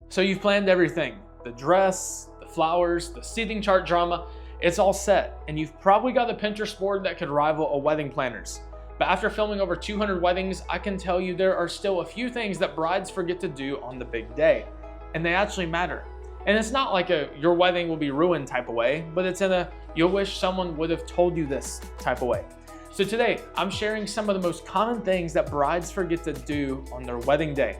So you've planned everything, the dress, the flowers, the seating chart drama, it's all set, and you've probably got a Pinterest board that could rival a wedding planner's. But after filming over 200 weddings, I can tell you there are still a few things that brides forget to do on the big day, and they actually matter. And it's not like a your wedding will be ruined type of way, but it's in a you'll wish someone would have told you this type of way. So today, I'm sharing some of the most common things that brides forget to do on their wedding day,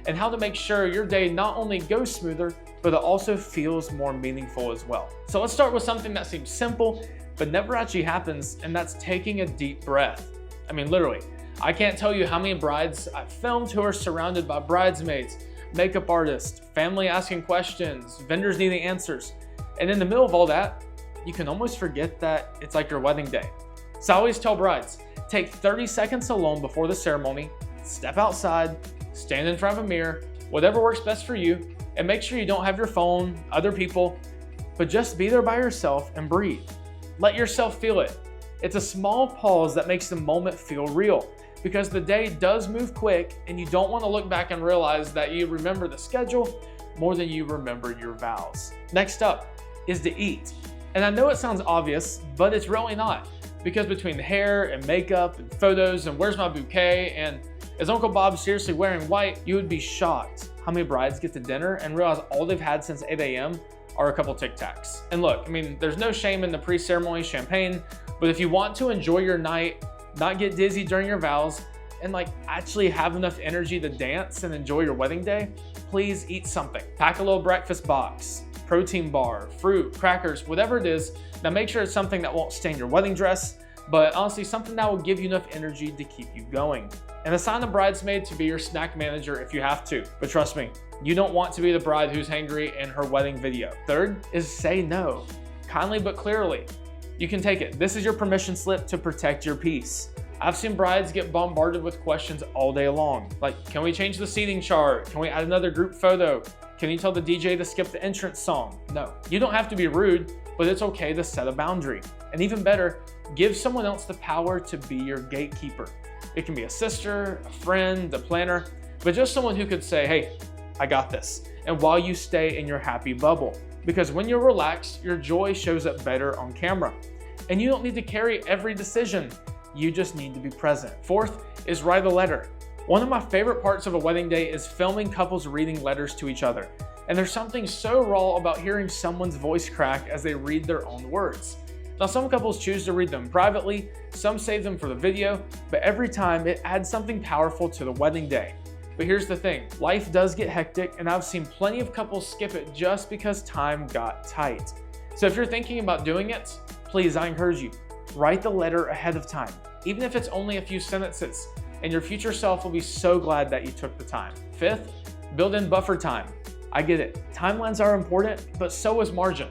and how to make sure your day not only goes smoother, but it also feels more meaningful as well. So let's start with something that seems simple, but never actually happens, and that's taking a deep breath. I mean, literally, I can't tell you how many brides I've filmed who are surrounded by bridesmaids, makeup artists, family asking questions, vendors needing answers. And in the middle of all that, you can almost forget that it's like your wedding day. So I always tell brides, take 30 seconds alone before the ceremony, step outside, stand in front of a mirror, whatever works best for you, and make sure you don't have your phone, other people, but just be there by yourself and breathe. Let yourself feel it. It's a small pause that makes the moment feel real, because the day does move quick and you don't want to look back and realize that you remember the schedule more than you remember your vows. Next up is to eat. And I know it sounds obvious, but it's really not, because between hair and makeup and photos and where's my bouquet and is Uncle Bob seriously wearing white, you would be shocked how many brides get to dinner and realize all they've had since 8 a.m. are a couple Tic Tacs. And look, I mean, there's no shame in the pre-ceremony champagne, but if you want to enjoy your night, not get dizzy during your vows, and like actually have enough energy to dance and enjoy your wedding day, please eat something. Pack a little breakfast box, protein bar, fruit, crackers, whatever it is. Now make sure it's something that won't stain your wedding dress, but honestly something that will give you enough energy to keep you going. And assign a bridesmaid to be your snack manager if you have to, but trust me, you don't want to be the bride who's hangry in her wedding video. Third is say no, kindly but clearly. You can take it. This is your permission slip to protect your peace. I've seen brides get bombarded with questions all day long. Like, can we change the seating chart? Can we add another group photo? Can you tell the DJ to skip the entrance song? No, you don't have to be rude, but it's okay to set a boundary. And even better, give someone else the power to be your gatekeeper. It can be a sister, a friend, a planner, but just someone who could say, hey, I got this. And while you stay in your happy bubble, because when you're relaxed, your joy shows up better on camera. And you don't need to carry every decision. You just need to be present. Fourth is write a letter. One of my favorite parts of a wedding day is filming couples reading letters to each other. And there's something so raw about hearing someone's voice crack as they read their own words. Now, some couples choose to read them privately, some save them for the video, but every time it adds something powerful to the wedding day. But here's the thing, life does get hectic, and I've seen plenty of couples skip it just because time got tight. So if you're thinking about doing it, please, I encourage you, write the letter ahead of time, even if it's only a few sentences, and your future self will be so glad that you took the time. Fifth, build in buffer time. I get it, timelines are important, but so is margin.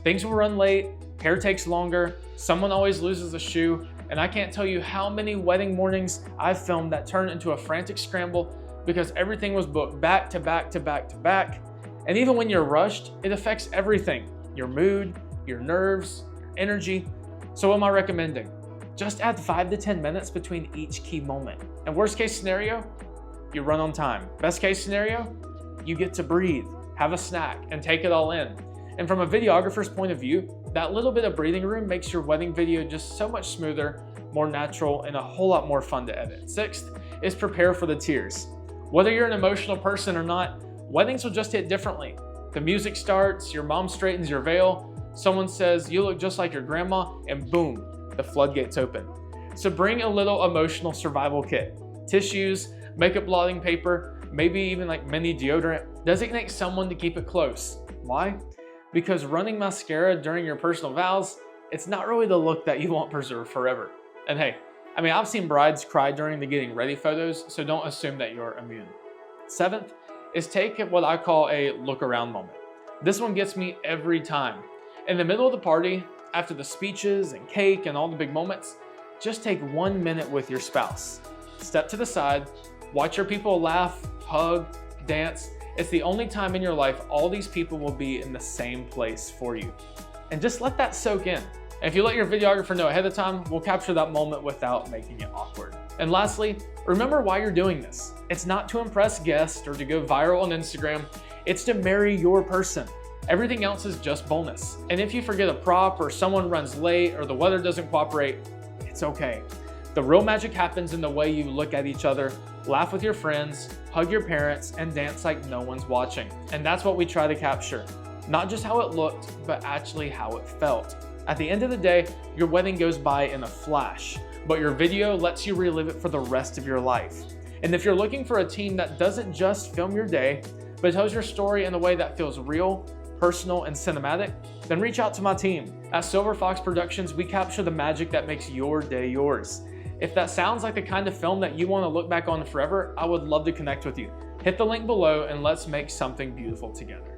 Things will run late, hair takes longer, someone always loses a shoe, and I can't tell you how many wedding mornings I've filmed that turned into a frantic scramble because everything was booked back to back to back to back. And even when you're rushed, it affects everything, your mood, your nerves, your energy. So what am I recommending? Just add 5 to 10 minutes between each key moment. And worst case scenario, you run on time. Best case scenario, you get to breathe, have a snack, and take it all in. And from a videographer's point of view, that little bit of breathing room makes your wedding video just so much smoother, more natural, and a whole lot more fun to edit. Sixth is prepare for the tears. Whether you're an emotional person or not, weddings will just hit differently. The music starts, your mom straightens your veil, someone says, you look just like your grandma, and boom, the floodgates open. So bring a little emotional survival kit. Tissues, makeup blotting paper, maybe even like mini deodorant. Designate someone to keep it close. Why? Because running mascara during your personal vows, it's not really the look that you want preserved forever. And hey, I mean, I've seen brides cry during the getting ready photos, so don't assume that you're immune. Seventh is take what I call a look around moment. This one gets me every time. In the middle of the party, after the speeches and cake and all the big moments, just take 1 minute with your spouse. Step to the side, watch your people laugh, hug, dance. It's the only time in your life all these people will be in the same place for you. And just let that soak in. And if you let your videographer know ahead of time, we'll capture that moment without making it awkward. And lastly, remember why you're doing this. It's not to impress guests or to go viral on Instagram. It's to marry your person. Everything else is just bonus. And if you forget a prop or someone runs late or the weather doesn't cooperate, it's okay. The real magic happens in the way you look at each other, laugh with your friends, hug your parents, and dance like no one's watching. And that's what we try to capture. Not just how it looked, but actually how it felt. At the end of the day, your wedding goes by in a flash, but your video lets you relive it for the rest of your life. And if you're looking for a team that doesn't just film your day, but tells your story in a way that feels real, personal, and cinematic, then reach out to my team. At Silver Fox Productions, we capture the magic that makes your day yours. If that sounds like the kind of film that you want to look back on forever, I would love to connect with you. Hit the link below and let's make something beautiful together.